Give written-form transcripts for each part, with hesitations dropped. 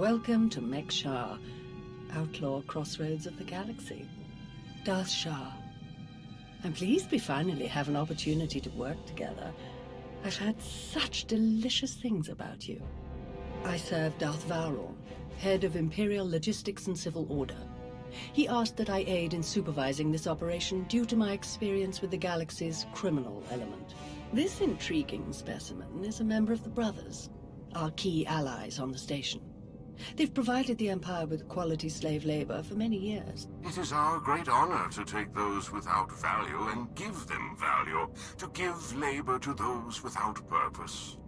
Welcome to Mek-Ша, outlaw crossroads of the galaxy. Darth Shah. I'm pleased we finally have an opportunity to work together. I've heard such delicious things about you. I serve Darth Vowron, head of Imperial Logistics and Civil Order. He asked that I aid in supervising this operation due to my experience with the galaxy's criminal element. This intriguing specimen is a member of the Brothers, our key allies on the station. They've provided the Empire with quality slave labor for many years. It is our great honor to take those without value and give them value, to give labor to those without purpose.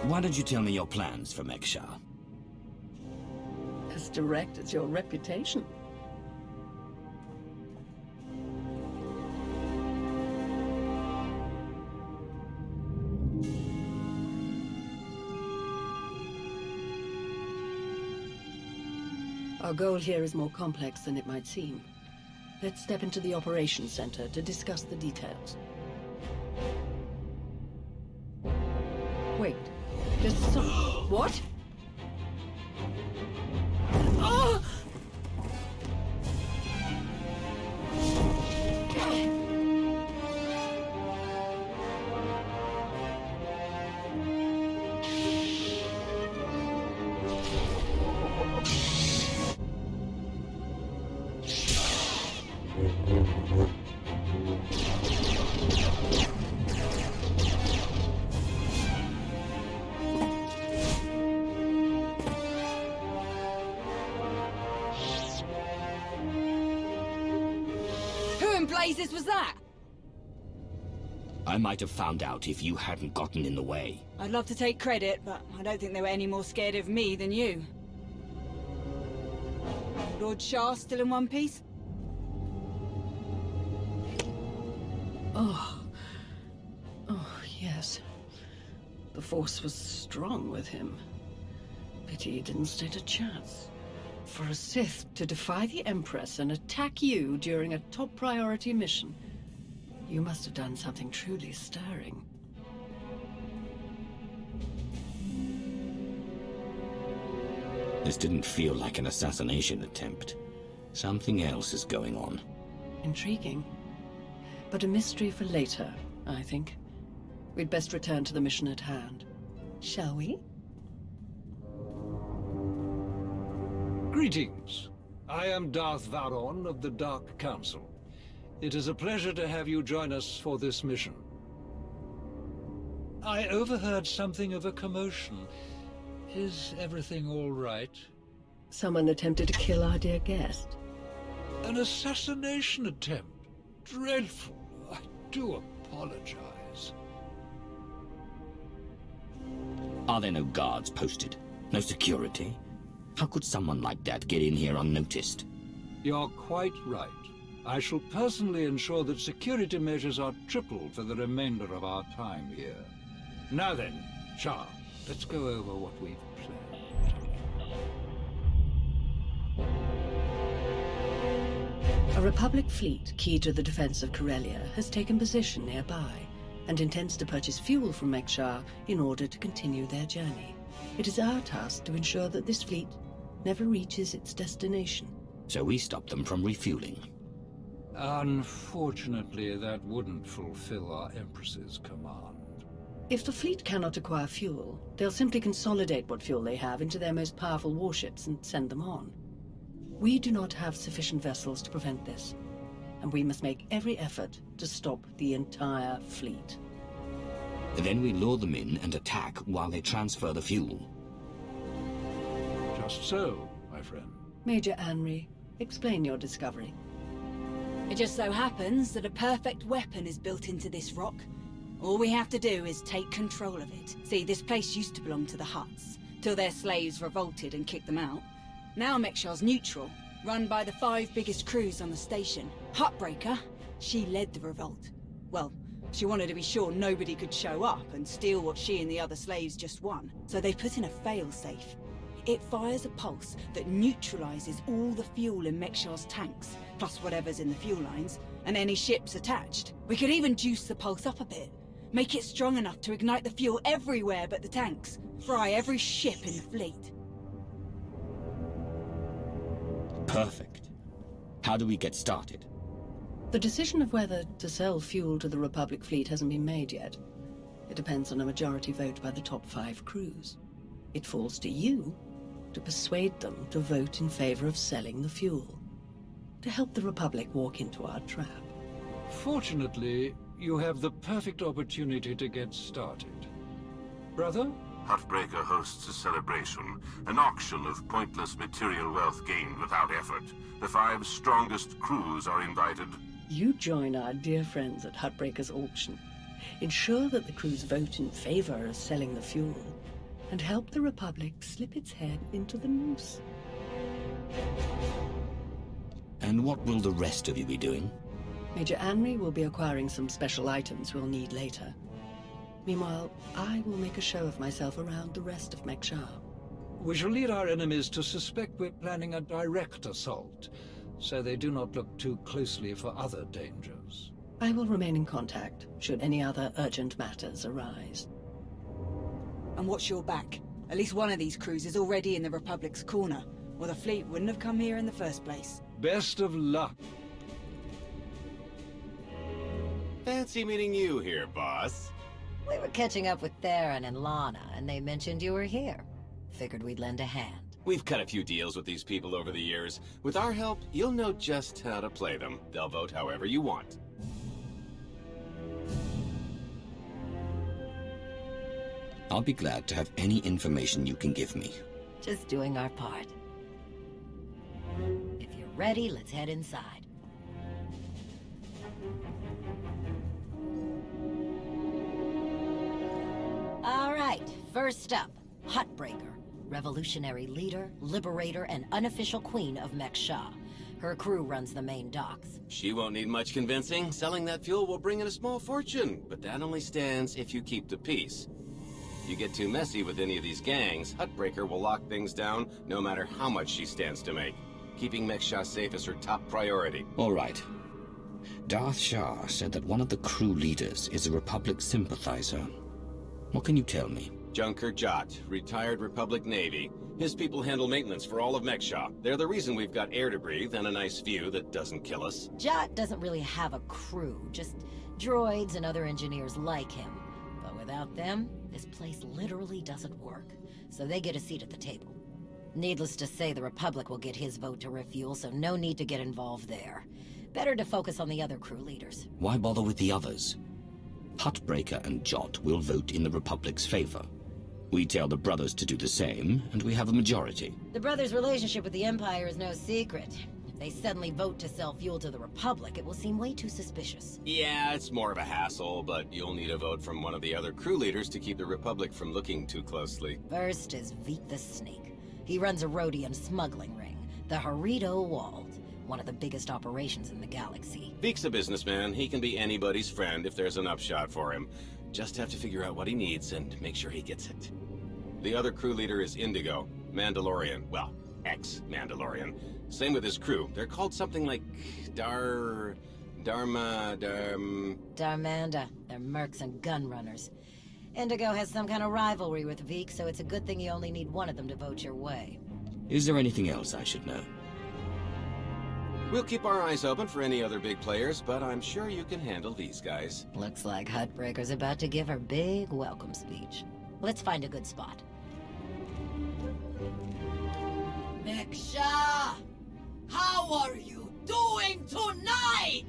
Why don't you tell me your plans for Mek-Ша? As direct as your reputation. Our goal here is more complex than it might seem. Let's step into the operations center to discuss the details. Wait, there's some... What? Oh! Blazes was that? I might have found out if you hadn't gotten in the way. I'd love to take credit, but I don't think they were any more scared of me than you. Lord Shah still in one piece? Oh, yes. The Force was strong with him. Pity he didn't stand a chance. For a Sith to defy the Empress and attack you during a top priority mission, you must have done something truly stirring. This didn't feel like an assassination attempt. Something else is going on. Intriguing. But a mystery for later, I think. We'd best return to the mission at hand. Shall we? Greetings. I am Darth Vowron of the Dark Council. It is a pleasure to have you join us for this mission. I overheard something of a commotion. Is everything all right? Someone attempted to kill our dear guest. An assassination attempt? Dreadful. I do apologize. Are there no guards posted? No security? How could someone like that get in here unnoticed? You're quite right. I shall personally ensure that security measures are tripled for the remainder of our time here. Now then, Shah, let's go over what we've planned. A Republic fleet key to the defense of Corellia has taken position nearby and intends to purchase fuel from Mek-Ša in order to continue their journey. It is our task to ensure that this fleet never reaches its destination. So we stop them from refueling. Unfortunately, that wouldn't fulfill our Empress's command. If the fleet cannot acquire fuel, they'll simply consolidate what fuel they have into their most powerful warships and send them on. We do not have sufficient vessels to prevent this, and we must make every effort to stop the entire fleet. Then we lure them in and attack while they transfer the fuel. Just so, my friend. Major Anri, explain your discovery. It just so happens that a perfect weapon is built into this rock. All we have to do is take control of it. See, this place used to belong to the Hutts, till their slaves revolted and kicked them out. Now Mek-Sha's neutral, run by the 5 biggest crews on the station. Huttbreaker, she led the revolt. Well, she wanted to be sure nobody could show up and steal what she and the other slaves just won. So they put in a fail-safe. It fires a pulse that neutralizes all the fuel in Mek-Sha's tanks, plus whatever's in the fuel lines, and any ships attached. We could even juice the pulse up a bit. Make it strong enough to ignite the fuel everywhere but the tanks. Fry every ship in the fleet. Perfect. How do we get started? The decision of whether to sell fuel to the Republic fleet hasn't been made yet. It depends on a majority vote by the top 5 crews. It falls to you to persuade them to vote in favor of selling the fuel, to help the Republic walk into our trap. Fortunately, you have the perfect opportunity to get started. Brother? Huttbreaker hosts a celebration, an auction of pointless material wealth gained without effort. The 5 strongest crews are invited. You join our dear friends at Huttbreaker's auction. Ensure that the crews vote in favor of selling the fuel, and help the Republic slip its head into the noose. And what will the rest of you be doing? Major Anri will be acquiring some special items we'll need later. Meanwhile, I will make a show of myself around the rest of Mek-Ša. We shall lead our enemies to suspect we're planning a direct assault, so they do not look too closely for other dangers. I will remain in contact, should any other urgent matters arise. And watch your back. At least one of these crews is already in the Republic's corner, or the fleet wouldn't have come here in the first place. Best of luck. Fancy meeting you here, boss. We were catching up with Theron and Lana, and they mentioned you were here. Figured we'd lend a hand. We've cut a few deals with these people over the years. With our help, you'll know just how to play them. They'll vote however you want. I'll be glad to have any information you can give me. Just doing our part. If you're ready, let's head inside. All right, first up, Huttbreaker. Revolutionary leader, liberator, and unofficial queen of Mek-Ša. Her crew runs the main docks. She won't need much convincing. Selling that fuel will bring in a small fortune, but that only stands if you keep the peace. If you get too messy with any of these gangs, Huttbreaker will lock things down no matter how much she stands to make. Keeping Mek-Ša safe is her top priority. All right. Darth Shah said that one of the crew leaders is a Republic sympathizer. What can you tell me? Junker Jot, retired Republic Navy. His people handle maintenance for all of Mek-Ša. They're the reason we've got air to breathe and a nice view that doesn't kill us. Jot doesn't really have a crew, just droids and other engineers like him. But without them, this place literally doesn't work. So they get a seat at the table. Needless to say, the Republic will get his vote to refuel, so no need to get involved there. Better to focus on the other crew leaders. Why bother with the others? Huttbreaker and Jot will vote in the Republic's favor. We tell the brothers to do the same, and we have a majority. The brothers' relationship with the Empire is no secret. If they suddenly vote to sell fuel to the Republic, it will seem way too suspicious. Yeah, it's more of a hassle, but you'll need a vote from one of the other crew leaders to keep the Republic from looking too closely. First is Veek the Snake. He runs a Rhodian smuggling ring, the Harrido Walled, one of the biggest operations in the galaxy. Veek's a businessman. He can be anybody's friend if there's an upshot for him. Just have to figure out what he needs and make sure he gets it. The other crew leader is Indigo, Mandalorian. Well, ex-Mandalorian. Same with his crew. They're called something like Darmanda. They're mercs and gun runners. Indigo has some kind of rivalry with Veek, so it's a good thing you only need one of them to vote your way. Is there anything else I should know? We'll keep our eyes open for any other big players, but I'm sure you can handle these guys. Looks like Huttbreaker's about to give her big welcome speech. Let's find a good spot. Mek-Ša! How are you doing tonight?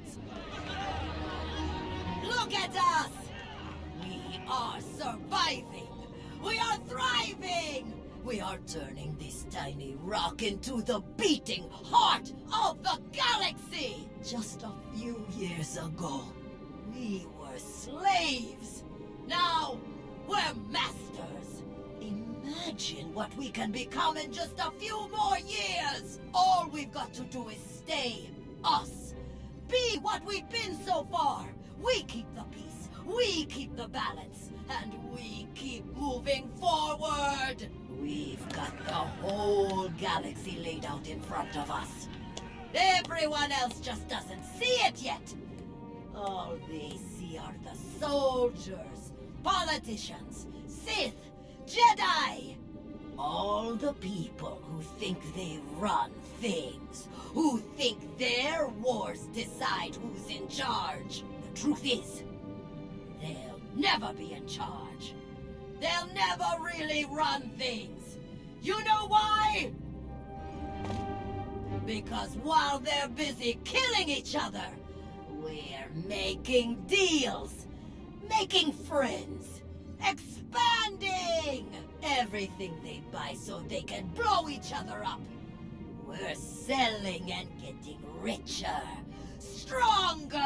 Look at us! We are surviving! We are thriving! We are turning this tiny rock into the beating heart of the galaxy! Just a few years ago, we were slaves. Now, we're masters. Imagine what we can become in just a few more years. All we've got to do is stay us. Be what we've been so far. We keep the peace. We keep the balance. And we keep moving forward. We've got the whole galaxy laid out in front of us. Everyone else just doesn't see it yet. All they see are the soldiers, politicians, Sith, Jedi. All the people who think they run things, who think their wars decide who's in charge. The truth is, they'll never be in charge. They'll never really run things. You know why? Because while they're busy killing each other, we're making deals, making friends, expanding everything they buy so they can blow each other up. We're selling and getting richer, stronger.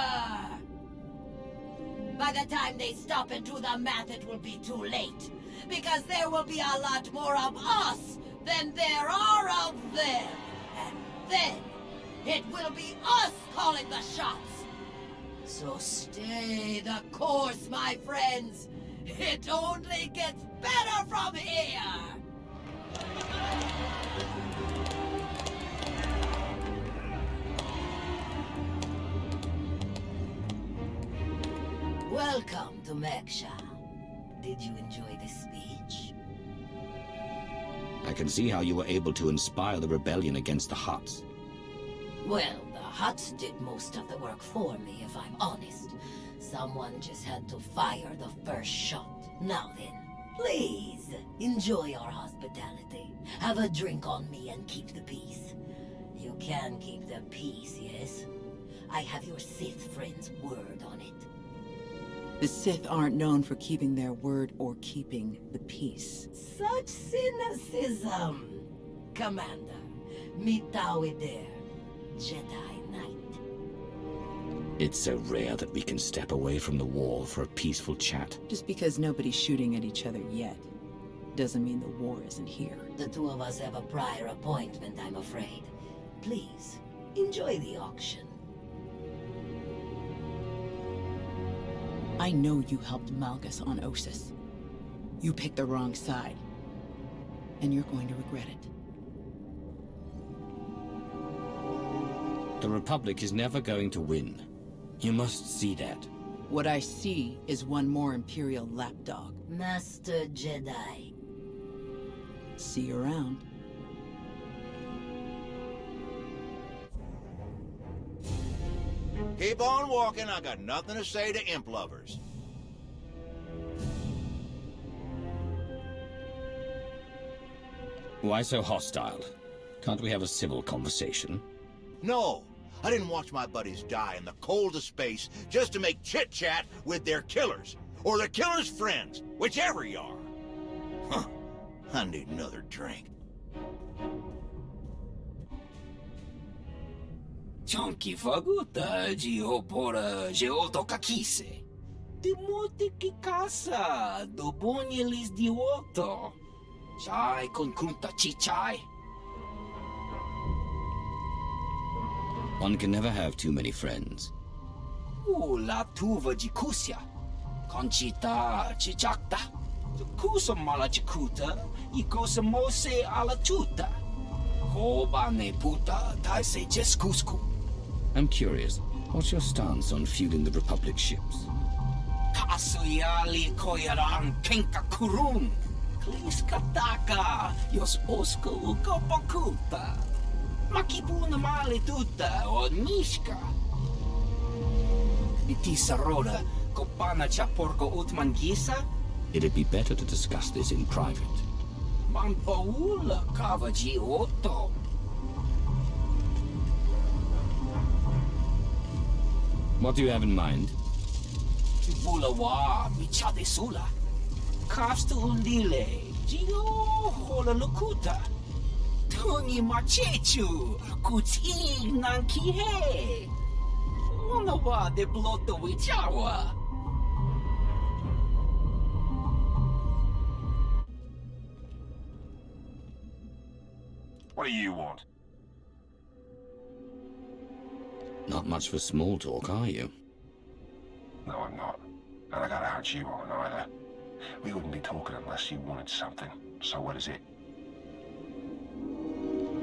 By the time they stop and do the math, it will be too late. Because there will be a lot more of us than there are of them. And then, it will be us calling the shots. So stay the course, my friends. It only gets better from here. Welcome to Mek-Ša. Did you enjoy this speech? I can see how you were able to inspire the rebellion against the Hutts. Well, the Hutts did most of the work for me, if I'm honest. Someone just had to fire the first shot. Now then, please, enjoy our hospitality. Have a drink on me and keep the peace. You can keep the peace, yes? I have your Sith friend's word on it. The Sith aren't known for keeping their word or keeping the peace. Such cynicism. Commander, mitawi there, Jedi Knight. It's so rare that we can step away from the war for a peaceful chat. Just because nobody's shooting at each other yet, doesn't mean the war isn't here. The two of us have a prior appointment, I'm afraid. Please, enjoy the auction. I know you helped Malgus on Ossus. You picked the wrong side. And you're going to regret it. The Republic is never going to win. You must see that. What I see is one more Imperial lapdog. Master Jedi. See you around. Keep on walking, I got nothing to say to imp lovers. Why so hostile? Can't we have a civil conversation? No, I didn't watch my buddies die in the cold of space just to make chit-chat with their killers. Or their killers' friends, whichever you are. Huh, I need another drink. Chonky faguta geopora geotokakise. Demote ki casa do bonyelis dioto. Chai con kunta chichai. One can never have too many friends. La tuva jikusia. Conchita chichakta. Kusa mala chikuta. Ikosa mose ala tuta. Koba ne puta taise jeskusku. I'm curious, what's your stance on fueling the Republic ships? Kasuyali koyaran kenka kurun. Kliskataka yos osko ukopakuta. Makipuna mali tuta o nishka. Itisaroda kopana chaporko utmangisa. It'd be better to discuss this in private. Mampaula kavaji otto. What do you have in mind? Bulawa michade sula. Kafsta undile. Gio hola lukuta. Tungi machechu. Kuti nankihe. Unawa de bloto wichawa. What do you want? Not much for small talk, are you? No, I'm not. And I gotta hunch you on either. We wouldn't be talking unless you wanted something. So what is it?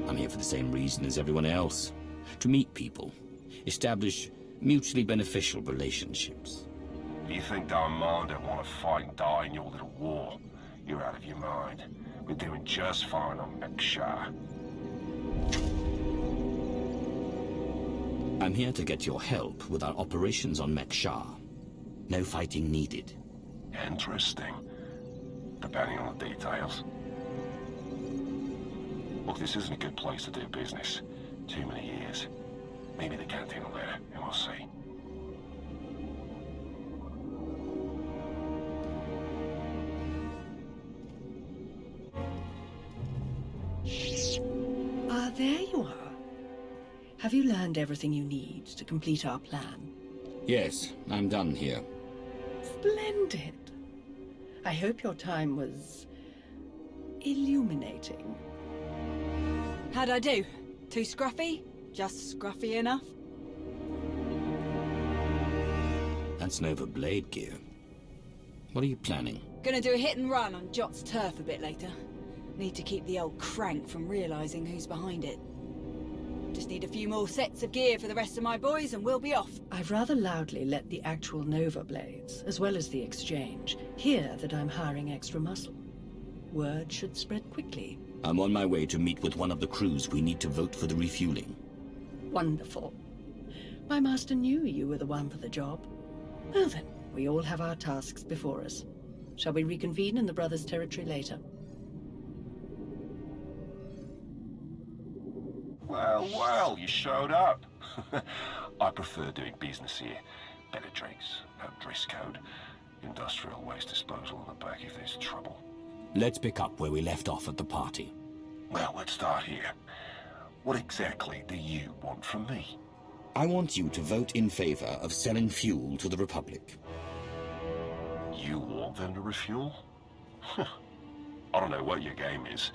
I'm here for the same reason as everyone else. To meet people. Establish Mutually beneficial relationships. You think Darmanda want to fight and die in your little war? You're out of your mind. We're doing just fine on Mek-Ša. I'm here to get your help with our operations on Mek-Ša. No fighting needed. Interesting. Depending on the details. Look, this isn't a good place to do business. Too many years. Maybe the canteen will let it, and we'll see. There you are. Have you learned everything you need to complete our plan? Yes, I'm done here. Splendid. I hope your time was illuminating. How'd I do? Too scruffy? Just scruffy enough? That's Nova Blade gear. What are you planning? Gonna do a hit and run on Jot's turf a bit later. Need to keep the old crank from realizing who's behind it. Just need a few more sets of gear for the rest of my boys and we'll be off. I've rather loudly let the actual Nova Blades, as well as the exchange, hear that I'm hiring extra muscle. Word should spread quickly. I'm on my way to meet with one of the crews we need to vote for the refueling. Wonderful. My master knew you were the one for the job. Well then, we all have our tasks before us. Shall we reconvene in the Brothers' territory later? Well, well, you showed up. I prefer doing business here. Better drinks, no dress code, industrial waste disposal in the back if there's trouble. Let's pick up where we left off at the party. Well, let's start here. What exactly do you want from me? I want you to vote in favor of selling fuel to the Republic. You want them to refuel? I don't know what your game is,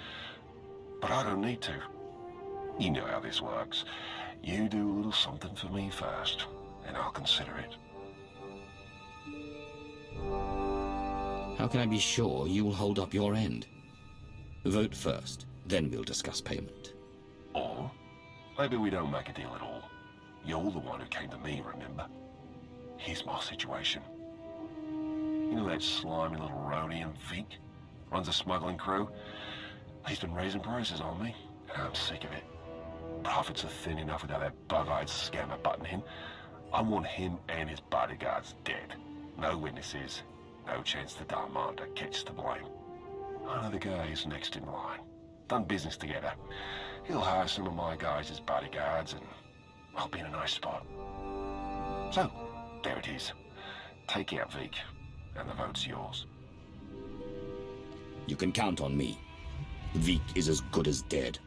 but I don't need to. You know how this works. You do a little something for me first, and I'll consider it. How can I be sure you will hold up your end? Vote first, then we'll discuss payment. Or maybe we don't make a deal at all. You're the one who came to me, remember? Here's my situation. You know that slimy little roadie in Vic? Runs a smuggling crew? He's been raising prices on me, and I'm sick of it. Profits are thin enough without that bug-eyed scammer butting in. I want him and his bodyguards dead. No witnesses, no chance the Darmanda gets to blame. I know the guy is next in line. Done business together. He'll hire some of my guys as bodyguards and I'll be in a nice spot. So, there it is. Take out Vic, and the vote's yours. You can count on me. Vic is as good as dead.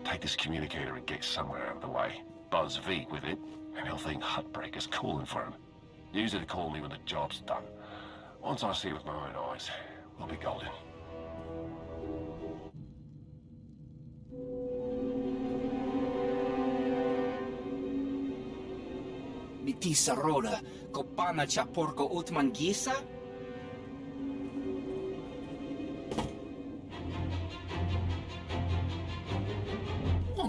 Take this communicator and get somewhere out of the way. Buzz Vic with it, and he'll think Hutbreaker's calling for him. Use it to call me when the job's done. Once I see it with my own eyes, we'll be golden. Mitisa roda, kopana cha porco utman gisa?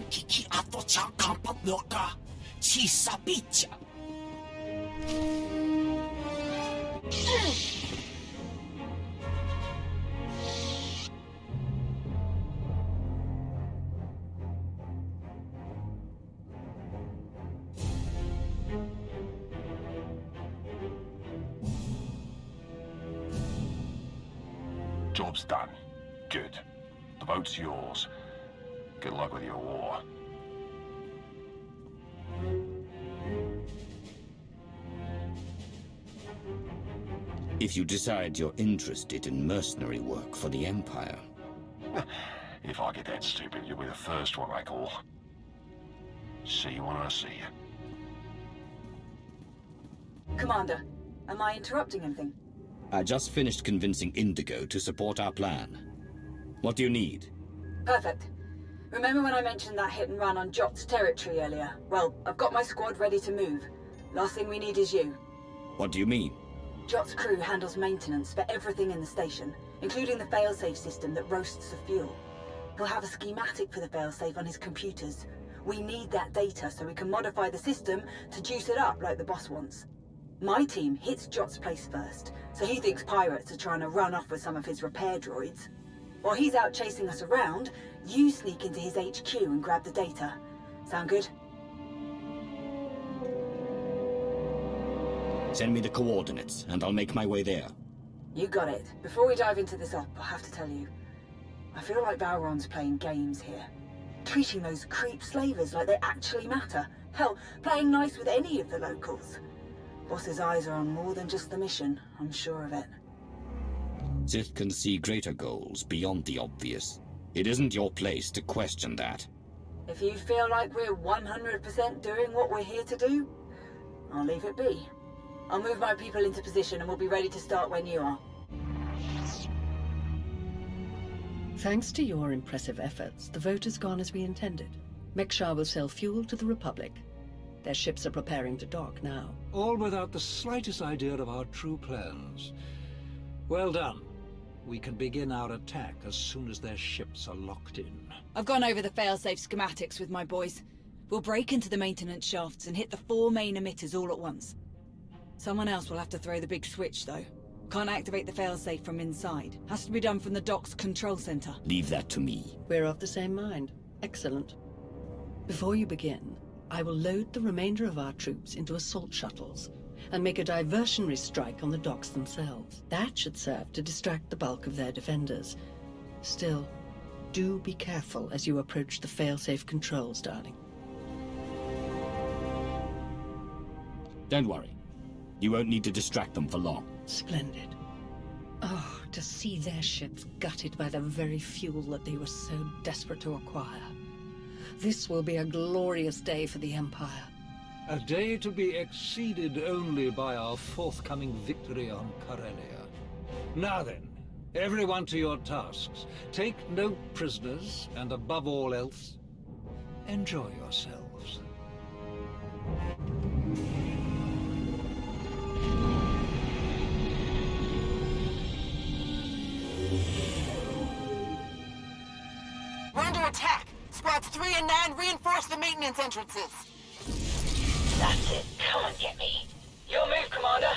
Kiki ato cha kampat noka, chisa picha. Job's done. Good. The vote's yours. Good luck with your war. If you decide you're interested in mercenary work for the Empire. If I get that stupid, you'll be the first one I call. See you when I see you. Commander, am I interrupting anything? I just finished convincing Indigo to support our plan. What do you need? Perfect. Remember when I mentioned that hit and run on Jot's territory earlier? Well, I've got my squad ready to move. Last thing we need is you. What do you mean? Jot's crew handles maintenance for everything in the station, including the failsafe system that roasts the fuel. He'll have a schematic for the failsafe on his computers. We need that data so we can modify the system to juice it up like the boss wants. My team hits Jot's place first, so he thinks pirates are trying to run off with some of his repair droids. While he's out chasing us around, you sneak into his HQ and grab the data. Sound good? Send me the coordinates, and I'll make my way there. You got it. Before we dive into this op, I have to tell you, I feel like Valron's playing games here. Treating those creep slavers like they actually matter. Hell, playing nice with any of the locals. Boss's eyes are on more than just the mission, I'm sure of it. Sith can see greater goals beyond the obvious. It isn't your place to question that. If you feel like we're 100% doing what we're here to do, I'll leave it be. I'll move my people into position and we'll be ready to start when you are. Thanks to your impressive efforts, the vote has gone as we intended. Mek-Ša will sell fuel to the Republic. Their ships are preparing to dock now. All without the slightest idea of our true plans. Well done. We can begin our attack as soon as their ships are locked in. I've gone over the failsafe schematics with my boys. We'll break into the maintenance shafts and hit the 4 main emitters all at once. Someone else will have to throw the big switch, though. Can't activate the failsafe from inside. Has to be done from the dock's control center. Leave that to me. We're of the same mind. Excellent. Before you begin, I will load the remainder of our troops into assault shuttles and make a diversionary strike on the docks themselves. That should serve to distract the bulk of their defenders. Still, do be careful as you approach the failsafe controls, darling. Don't worry. You won't need to distract them for long. Splendid. Oh, to see their ships gutted by the very fuel that they were so desperate to acquire. This will be a glorious day for the Empire. A day to be exceeded only by our forthcoming victory on Corellia. Now then, everyone to your tasks. Take no prisoners, and above all else, enjoy yourselves. We're under attack! Squads 3 and 9 reinforce the maintenance entrances! That's it. Come and get me. Your move, Commander.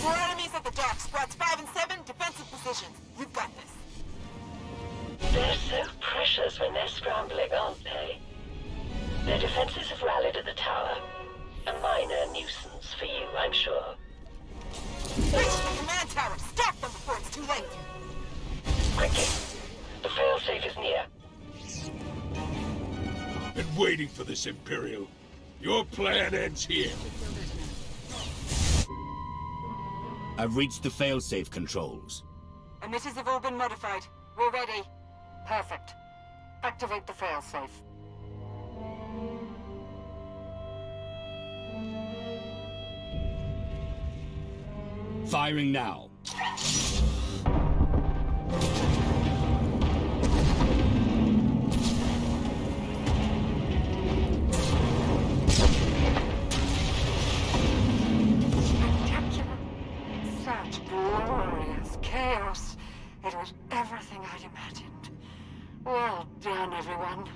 More enemies at the dock. Squads 5 and 7, defensive positions. You've got this. They're so precious when they're scrambling, aren't they? Their defenses have rallied at the tower. A minor nuisance for you, I'm sure. Reach the command tower. Stop them before it's too late. Quickly. The failsafe is near. Been waiting for this, Imperial. Your plan ends here. I've reached the failsafe controls. Emitters have all been modified. We're ready. Perfect. Activate the failsafe. Firing now. Such glorious chaos. It was everything I'd imagined. Well done, everyone.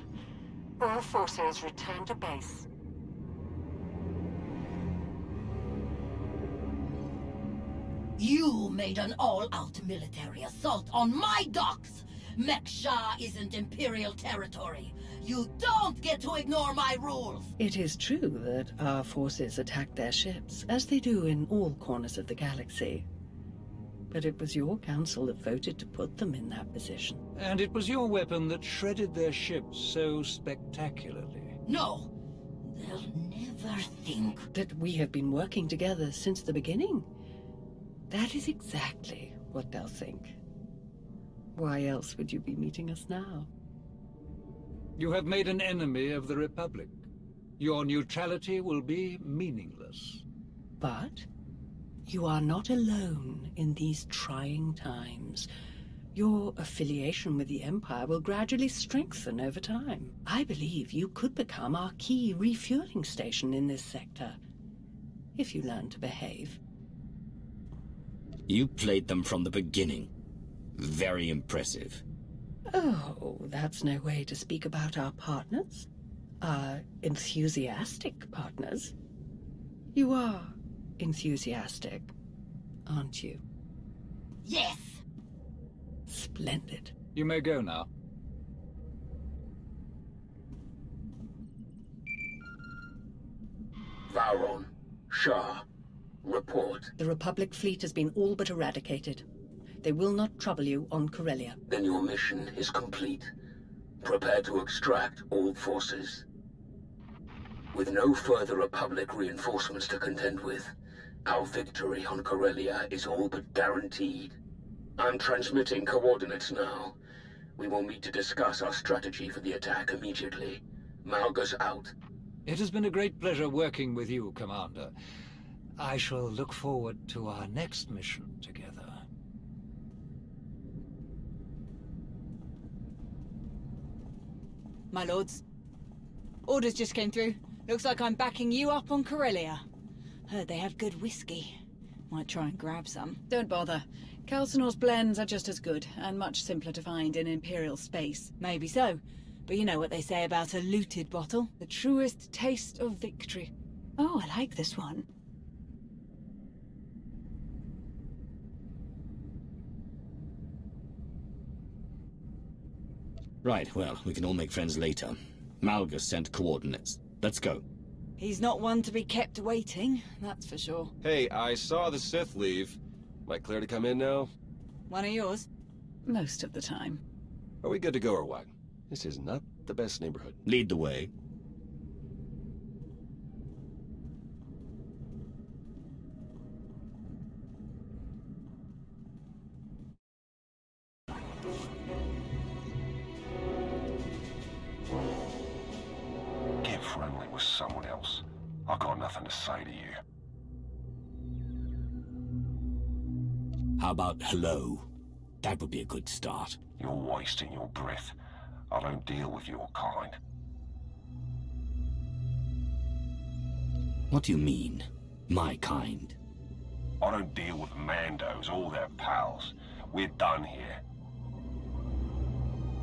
All forces return to base. You made an all-out military assault on my docks! Mek-Ša isn't Imperial territory. You don't get to ignore my rules! It is true that our forces attacked their ships, as they do in all corners of the galaxy. But it was your council that voted to put them in that position. And it was your weapon that shredded their ships so spectacularly. No! They'll never think that we have been working together since the beginning. That is exactly what they'll think. Why else would you be meeting us now? You have made an enemy of the Republic. Your neutrality will be meaningless. But you are not alone in these trying times. Your affiliation with the Empire will gradually strengthen over time. I believe you could become our key refueling station in this sector, if you learn to behave. You played them from the beginning. Very impressive. Oh, that's no way to speak about our partners. are enthusiastic partners. You are enthusiastic, aren't you? Yes! Splendid. You may go now. Vauron, Shah, report. The Republic fleet has been all but eradicated. They will not trouble you on Corellia. Then your mission is complete. Prepare to extract all forces. With no further Republic reinforcements to contend with, our victory on Corellia is all but guaranteed. I'm transmitting coordinates now. We will meet to discuss our strategy for the attack immediately. Malgus out. It has been a great pleasure working with you, Commander. I shall look forward to our next mission together. My lords, orders just came through. Looks like I'm backing you up on Corellia. Heard they have good whiskey. Might try and grab some. Don't bother. Calcinor's blends are just as good, and much simpler to find in Imperial space. Maybe so, but you know what they say about a looted bottle? The truest taste of victory. Oh, I like this one. Right, well, we can all make friends later. Malgus sent coordinates. Let's go. He's not one to be kept waiting, that's for sure. Hey, I saw the Sith leave. Am I clear to come in now? One of yours? Most of the time. Are we good to go or what? This is not the best neighborhood. Lead the way. Get friendly with someone else. I've got nothing to say to you. How about hello? That would be a good start. You're wasting your breath. I don't deal with your kind. What do you mean, my kind? I don't deal with Mandos or their pals. We're done here.